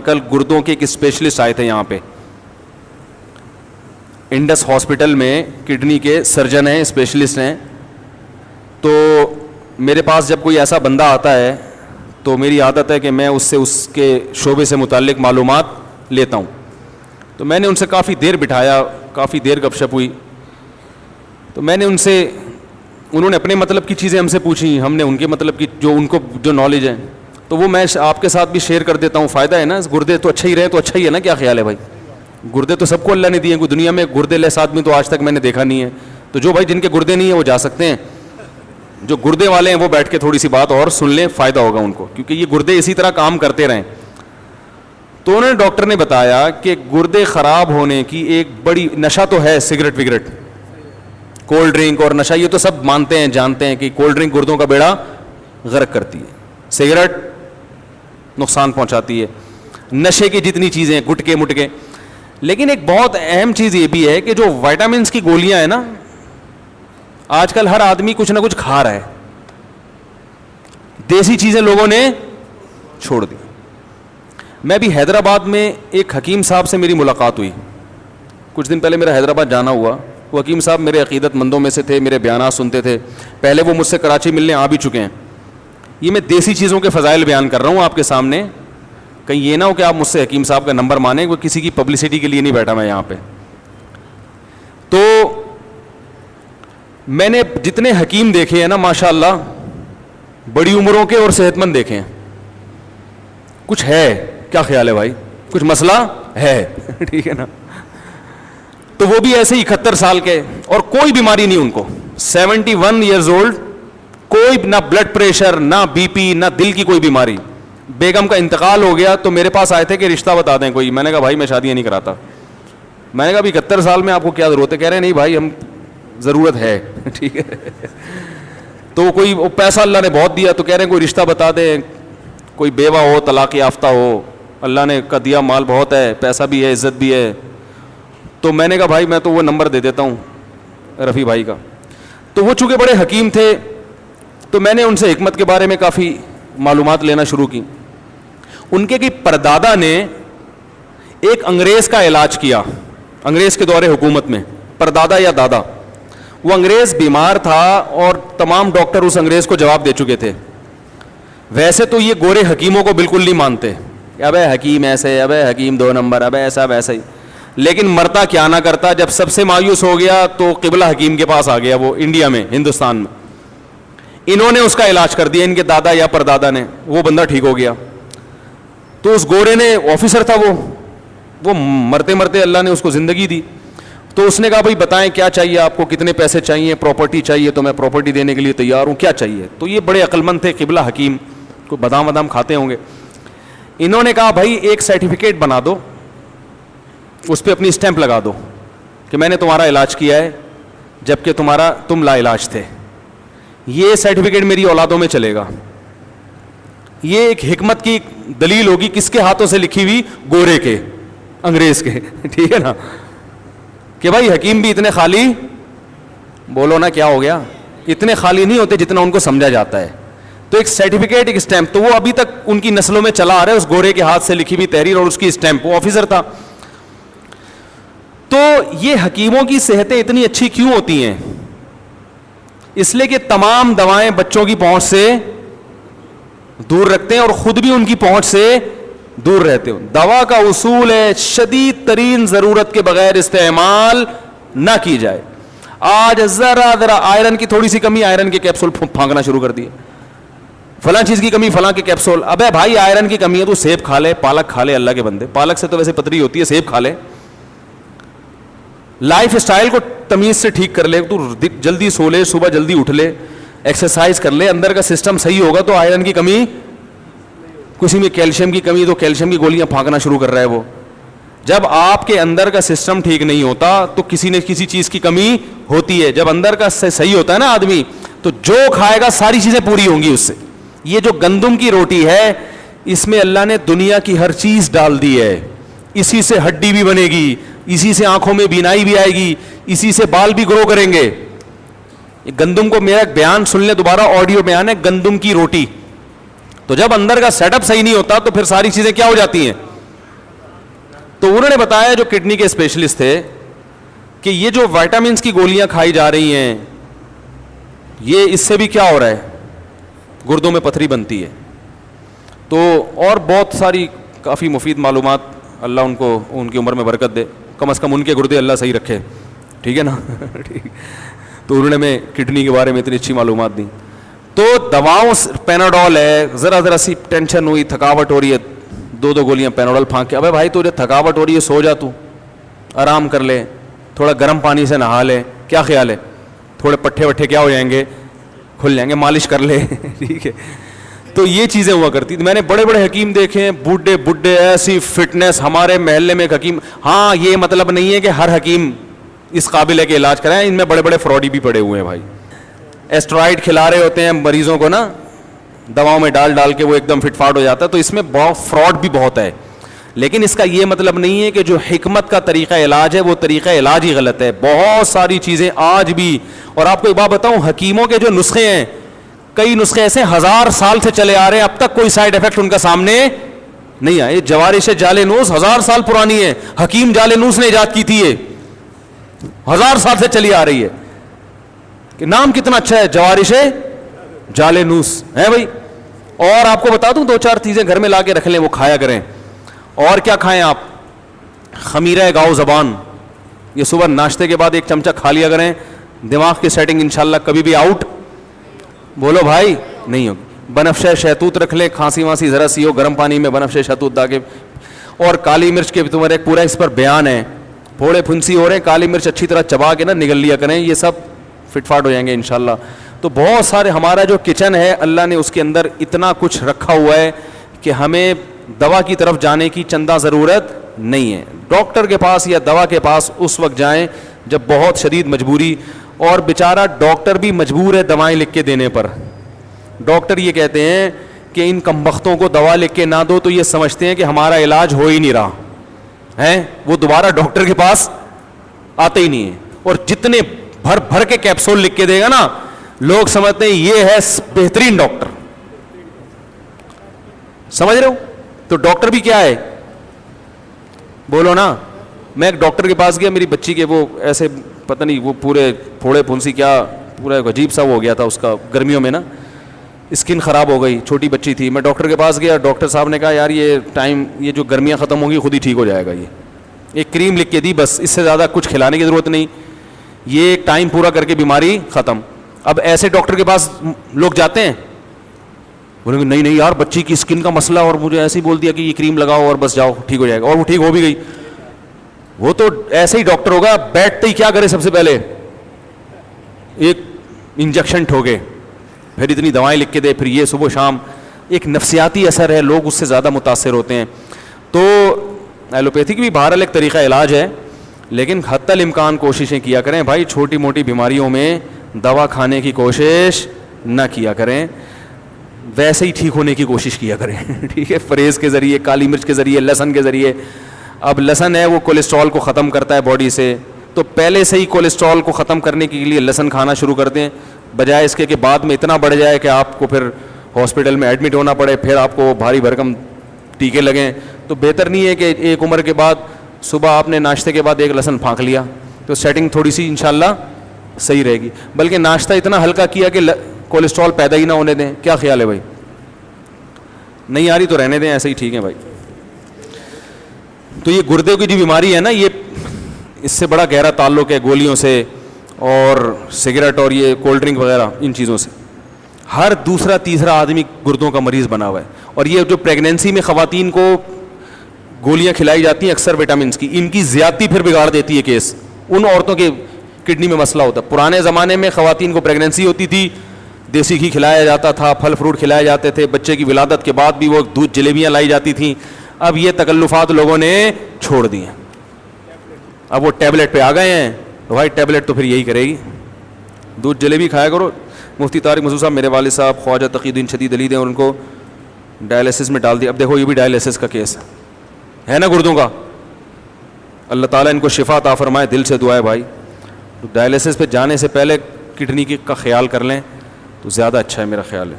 کل گردوں کے ایک اسپیشلسٹ آئے تھے یہاں پہ, انڈس ہاسپٹل میں کڈنی کے سرجن ہیں, اسپیشلسٹ ہیں. تو میرے پاس جب کوئی ایسا بندہ آتا ہے تو میری عادت ہے کہ میں اس سے اس کے شعبے سے متعلق معلومات لیتا ہوں. تو میں نے ان سے کافی دیر بٹھایا, کافی دیر گپ شپ ہوئی. تو میں نے ان سے, انہوں نے اپنے مطلب کی چیزیں ہم سے پوچھی, ہم نے ان کے مطلب کی جو ان کو جو نالج ہے تو وہ میں آپ کے ساتھ بھی شیئر کر دیتا ہوں. فائدہ ہے نا, گردے تو اچھا ہی رہے تو اچھا ہی ہے نا. کیا خیال ہے بھائی؟ گردے تو سب کو اللہ نے دیے, کوئی دنیا میں گردے لیس آدمی تو آج تک میں نے دیکھا نہیں ہے. تو جو بھائی جن کے گردے نہیں ہیں وہ جا سکتے ہیں, جو گردے والے ہیں وہ بیٹھ کے تھوڑی سی بات اور سن لیں, فائدہ ہوگا ان کو, کیونکہ یہ گردے اسی طرح کام کرتے رہیں. تو انہوں نے, ڈاکٹر نے بتایا کہ گردے خراب ہونے کی ایک بڑی, نشہ تو ہے سگریٹ وگریٹ, کولڈ ڈرنک اور نشہ, یہ تو سب مانتے ہیں جانتے ہیں کہ کولڈ ڈرنک گردوں کا بیڑا غرق کرتی ہے, سگریٹ نقصان پہنچاتی ہے, نشے کی جتنی چیزیں گٹکے مٹکے. لیکن ایک بہت اہم چیز یہ بھی ہے کہ جو وائٹامنس کی گولیاں ہیں نا, آج کل ہر آدمی کچھ نہ کچھ کھا رہا ہے, دیسی چیزیں لوگوں نے چھوڑ دی. میں بھی حیدرآباد میں ایک حکیم صاحب سے میری ملاقات ہوئی کچھ دن پہلے, میرا حیدرآباد جانا ہوا. وہ حکیم صاحب میرے عقیدت مندوں میں سے تھے, میرے بیانات سنتے تھے. پہلے وہ مجھ سے کراچی ملنے آ بھی چکے ہیں. یہ میں دیسی چیزوں کے فضائل بیان کر رہا ہوں آپ کے سامنے, کہیں یہ نہ ہو کہ آپ مجھ سے حکیم صاحب کا نمبر مانیں, کوئی کسی کی پبلسٹی کے لیے نہیں بیٹھا میں یہاں پہ. تو میں نے جتنے حکیم دیکھے ہیں نا ماشاء اللہ, بڑی عمروں کے اور صحت مند دیکھے ہیں. کچھ ہے, کیا خیال ہے بھائی؟ کچھ مسئلہ ہے ٹھیک ہے نا. تو وہ بھی ایسے 71 سال کے, اور کوئی بیماری نہیں ان کو, 71 ایئرز اولڈ, کوئی نہ بلڈ پریشر, نہ بی پی, نہ دل کی کوئی بیماری. بیگم کا انتقال ہو گیا تو میرے پاس آئے تھے کہ رشتہ بتا دیں کوئی. میں نے کہا بھائی میں شادیاں نہیں کراتا. میں نے کہا ابھی 71 سال میں آپ کو کیا ضرورت ہے؟ کہہ رہے ہیں نہیں بھائی ہم ضرورت ہے ٹھیک ہے. تو کوئی پیسہ اللہ نے بہت دیا تو کہہ رہے ہیں کوئی رشتہ بتا دیں, کوئی بیوہ ہو, طلاق یافتہ ہو, اللہ نے کا دیا مال بہت ہے, پیسہ بھی ہے, عزت بھی ہے. تو میں نے کہا بھائی میں تو وہ نمبر دے دیتا ہوں رفیع بھائی کا. تو وہ چونکہ بڑے حکیم تھے تو میں نے ان سے حکمت کے بارے میں کافی معلومات لینا شروع کی. ان کے پردادا نے ایک انگریز کا علاج کیا, انگریز کے دور حکومت میں. پردادا یا دادا, وہ انگریز بیمار تھا اور تمام ڈاکٹر اس انگریز کو جواب دے چکے تھے. ویسے تو یہ گورے حکیموں کو بالکل نہیں مانتے, ابے حکیم ایسے, ابے حکیم 2 نمبر, ابے ایسا ویسا ہی. لیکن مرتا کیا نہ کرتا, جب سب سے مایوس ہو گیا تو قبلہ حکیم کے پاس آ گیا, وہ انڈیا میں, ہندوستان میں. انہوں نے اس کا علاج کر دیا, ان کے دادا یا پردادا نے. وہ بندہ ٹھیک ہو گیا. تو اس گورے نے, آفیسر تھا وہ مرتے مرتے اللہ نے اس کو زندگی دی. تو اس نے کہا بھائی بتائیں کیا چاہیے آپ کو, کتنے پیسے چاہیے, پراپرٹی چاہیے تو میں پراپرٹی دینے کے لیے تیار ہوں, کیا چاہیے. تو یہ بڑے عقل مند تھے قبلہ حکیم, کو بادام بادام کھاتے ہوں گے. انہوں نے کہا بھائی ایک سرٹیفکیٹ بنا دو, اس پہ اپنی اسٹیمپ لگا دو کہ میں نے تمہارا علاج کیا ہے جبکہ تم لا علاج تھے. یہ سرٹیفکیٹ میری اولادوں میں چلے گا. یہ ایک حکمت کی دلیل ہوگی. کس کے ہاتھوں سے لکھی ہوئی؟ گورے کے, انگریز کے ٹھیک ہے نا. کہ بھائی حکیم بھی اتنے خالی, بولو نا کیا ہو گیا, اتنے خالی نہیں ہوتے جتنا ان کو سمجھا جاتا ہے. تو ایک سرٹیفکیٹ, ایک اسٹیمپ, تو وہ ابھی تک ان کی نسلوں میں چلا آ رہا ہے, اس گورے کے ہاتھ سے لکھی ہوئی تحریر اور اس کی اسٹیمپ. وہ آفیسر تھا. تو یہ حکیموں کی صحتیں اتنی اچھی کیوں ہوتی ہیں؟ اس لیے کہ تمام دوائیں بچوں کی پہنچ سے دور رکھتے ہیں اور خود بھی ان کی پہنچ سے دور رہتے ہو. دوا کا اصول ہے شدید ترین ضرورت کے بغیر استعمال نہ کی جائے. آج ذرا آئرن کی تھوڑی سی کمی, آئرن کے کیپسول پھانکنا شروع کر دیے. فلاں چیز کی کمی, فلاں کے کیپسول. ابے بھائی آئرن کی کمی ہے تو سیب کھا لے, پالک کھا لے, اللہ کے بندے. پالک سے تو ویسے پتری ہوتی ہے, سیب کھا لے. لائف اسٹائل کو تمیز سے ٹھیک کر لے, تو جلدی سو لے, صبح جلدی اٹھ لے, ایکسرسائز کر لے, اندر کا سسٹم صحیح ہوگا تو آئرن کی کمی, کسی میں کیلشیم کی کمی تو کیلشیم کی گولیاں پھانکنا شروع کر رہا ہے وہ. جب آپ کے اندر کا سسٹم ٹھیک نہیں ہوتا تو کسی نہ کسی چیز کی کمی ہوتی ہے. جب اندر کا صحیح ہوتا ہے نا آدمی, تو جو کھائے گا ساری چیزیں پوری ہوں گی اس سے. یہ جو گندم کی روٹی ہے, اس میں اللہ نے دنیا کی ہر چیز ڈال دی ہے. اسی سے ہڈی بھی بنے گی, اسی سے آنکھوں میں بینائی بھی آئے گی, اسی سے بال بھی گرو کریں گے. گندم کو, میرا بیان سن لیں دوبارہ, آڈیو بیان ہے گندم کی روٹی. تو جب اندر کا سیٹ اپ صحیح نہیں ہوتا تو پھر ساری چیزیں کیا ہو جاتی ہیں, تو انہوں نے بتایا جو کڈنی کے اسپیشلسٹ تھے کہ یہ جو وائٹامنس کی گولیاں کھائی جا رہی ہیں یہ اس سے بھی کیا ہو رہا ہے, گردوں میں پتھری بنتی ہے. تو اور بہت ساری کافی مفید معلومات, اللہ ان کو ان کی عمر میں برکت دے, کم از کم ان کے گردے اللہ صحیح رکھے, ٹھیک ہے نا. تو انہوں نے میں کڈنی کے بارے میں اتنی اچھی معلومات دیں. تو دواؤں, پیناڈول ہے, ذرا سی ٹینشن ہوئی, تھکاوٹ ہو رہی ہے, 2 گولیاں پیناڈول پھانک کے, ابے بھائی تو جب تھکاوٹ ہو رہی ہے سو جا, تو آرام کر لے, تھوڑا گرم پانی سے نہا لے, کیا خیال ہے, تھوڑے پٹھے وٹھے کیا ہو جائیں گے, کھل جائیں گے, مالش کر لے, ٹھیک ہے. تو یہ چیزیں ہوا کرتی. میں نے بڑے بڑے حکیم دیکھے ہیں, بوڑھے ایسی فٹنس. ہمارے محلے میں ایک حکیم, ہاں یہ مطلب نہیں ہے کہ ہر حکیم اس قابل ہے کہ علاج کرائیں, ان میں بڑے بڑے فراڈی بھی پڑے ہوئے ہیں بھائی. اسٹرائڈ کھلا رہے ہوتے ہیں مریضوں کو نا, دواؤں میں ڈال کے وہ ایک دم فٹ فاٹ ہو جاتا ہے. تو اس میں بہت فراڈ بھی بہت ہے, لیکن اس کا یہ مطلب نہیں ہے کہ جو حکمت کا طریقہ علاج ہے وہ طریقہ علاج ہی غلط ہے. بہت ساری چیزیں آج بھی, اور آپ کو ایک بات بتاؤں, حکیموں کے جو نسخے ہیں, کئی نسخے ایسے 1000 سال سے چلے آ رہے ہیں, اب تک کوئی سائڈ افیکٹ ان کا سامنے نہیں آئے. جوارش جالینوس 1000 سال پرانی ہے, حکیم جالینوس نے ایجاد کی تھی, یہ 1000 سال سے چلی آ رہی ہے. کہ نام کتنا اچھا ہے, جوارش جالینوس ہے بھائی. اور آپ کو بتا دوں 2-4 چیزیں گھر میں لا کے رکھ لیں, وہ کھایا کریں. اور کیا کھائیں آپ, خمیرہ گاؤ زبان, یہ صبح ناشتے کے بعد 1 چمچہ کھا لیا کریں. دماغ کی سیٹنگ انشاءاللہ کبھی بھی آؤٹ بولو بھائی نہیں ہوگی. بنفشہ شہتوت رکھ لیں, کھانسی وانسی ذرا سی ہو, گرم پانی میں بنفشہ شہتوت ڈال کے. اور کالی مرچ کے تمہارے ایک پورا اس پر بیان ہے, پھوڑے پھنسی ہو رہے ہیں, کالی مرچ اچھی طرح چبا کے نا نگل لیا کریں, یہ سب فٹ فاٹ ہو جائیں گے انشاءاللہ. تو بہت سارے, ہمارا جو کچن ہے اللہ نے اس کے اندر اتنا کچھ رکھا ہوا ہے کہ ہمیں دوا کی طرف جانے کی چندہ ضرورت نہیں ہے. ڈاکٹر کے پاس یا دوا کے پاس اس وقت جائیں جب بہت شدید مجبوری, اور بیچارہ ڈاکٹر بھی مجبور ہے دوائیں لکھ کے دینے پر. ڈاکٹر یہ کہتے ہیں کہ ان کمبختوں کو دوا لکھ کے نہ دو تو یہ سمجھتے ہیں کہ ہمارا علاج ہو ہی نہیں رہا ہے, وہ دوبارہ ڈاکٹر کے پاس آتے ہی نہیں ہے. اور جتنے بھر کے کیپسول لکھ کے دے گا نا, لوگ سمجھتے ہیں یہ ہے بہترین ڈاکٹر. سمجھ رہے ہو؟ تو ڈاکٹر بھی کیا ہے, بولو نا. میں ایک ڈاکٹر کے پاس گیا, میری بچی کے وہ ایسے پتہ نہیں وہ پورے پھوڑے پھنسی کیا پورا عجیب سا ہو گیا تھا اس کا, گرمیوں میں نا اسکن خراب ہو گئی, چھوٹی بچی تھی. میں ڈاکٹر کے پاس گیا, ڈاکٹر صاحب نے کہا یار یہ جو گرمیاں ختم ہوں گی خود ہی ٹھیک ہو جائے گا. یہ ایک کریم لکھ کے دی, بس اس سے زیادہ کچھ کھلانے کی ضرورت نہیں, یہ ایک ٹائم پورا کر کے بیماری ختم. اب ایسے ڈاکٹر کے پاس لوگ جاتے ہیں, بولیں گے نہیں یار بچی کی اسکن کا مسئلہ, اور مجھے ایسے ہی بول دیا کہ یہ کریم لگاؤ اور بس جاؤ ٹھیک ہو جائے گا, اور وہ ٹھیک ہو بھی گئی. وہ تو ایسے ہی ڈاکٹر ہوگا, بیٹھتے ہی کیا کرے, سب سے پہلے ایک انجیکشن ٹھوکے, پھر اتنی دوائیں لکھ کے دے, پھر یہ صبح شام. ایک نفسیاتی اثر ہے, لوگ اس سے زیادہ متاثر ہوتے ہیں. تو ایلوپیتھی کی بھی بہرحال ایک طریقہ علاج ہے, لیکن حتی الامکان کوششیں کیا کریں بھائی, چھوٹی موٹی بیماریوں میں دوا کھانے کی کوشش نہ کیا کریں, ویسے ہی ٹھیک ہونے کی کوشش کیا کریں. ٹھیک ہے, پرہیز کے ذریعے, کالی مرچ کے ذریعے, لہسن کے ذریعے. اب لہسن ہے وہ کولیسٹرول کو ختم کرتا ہے باڈی سے, تو پہلے سے ہی کولیسٹرول کو ختم کرنے کے لیے لہسن کھانا شروع کر دیں, بجائے اس کے کہ بعد میں اتنا بڑھ جائے کہ آپ کو پھر ہاسپٹل میں ایڈمٹ ہونا پڑے, پھر آپ کو بھاری بھرکم ٹیکے لگیں. تو بہتر نہیں ہے کہ ایک عمر کے بعد صبح آپ نے ناشتے کے بعد 1 لہسن پھانک لیا, تو سیٹنگ تھوڑی سی انشاءاللہ صحیح رہے گی. بلکہ ناشتہ اتنا ہلکا کیا کہ کولیسٹرول پیدا ہی نہ ہونے دیں. کیا خیال ہے بھائی؟ نہیں آ رہی تو رہنے دیں, ایسے ہی ٹھیک ہے بھائی. تو یہ گردے کی جو بیماری ہے نا, یہ اس سے بڑا گہرا تعلق ہے گولیوں سے اور سگریٹ اور یہ کولڈ ڈرنک وغیرہ, ان چیزوں سے. ہر دوسرا تیسرا آدمی گردوں کا مریض بنا ہوا ہے. اور یہ جو پریگنینسی میں خواتین کو گولیاں کھلائی جاتی ہیں اکثر وٹامنس کی, ان کی زیادتی پھر بگاڑ دیتی ہے کیس. ان عورتوں کے کڈنی میں مسئلہ ہوتا ہے. پرانے زمانے میں خواتین کو پریگنینسی ہوتی تھی, دیسی گھی کھلایا جاتا تھا, پھل فروٹ کھلائے جاتے تھے, بچے کی ولادت کے بعد بھی وہ دودھ جلیبیاں لائی جاتی تھیں. اب یہ تکلفات لوگوں نے چھوڑ دی ہیں, اب وہ ٹیبلٹ پہ آ گئے ہیں. بھائی ٹیبلٹ تو پھر یہی کرے گی, دودھ جلیبی کھایا کرو. مفتی طارق مسعود صاحب, میرے والد صاحب خواجہ تقی الدین شدید علی ہیں, اور ان کو ڈائلسس میں ڈال دیا. اب دیکھو یہ بھی ڈائلسس کا کیس ہے نا گردوں کا. اللہ تعالیٰ ان کو شفا عطا فرمائے, دل سے دعا ہے بھائی. تو ڈائلسس پہ جانے سے پہلے کڈنی کا خیال کر لیں تو زیادہ اچھا ہے میرا خیال ہے.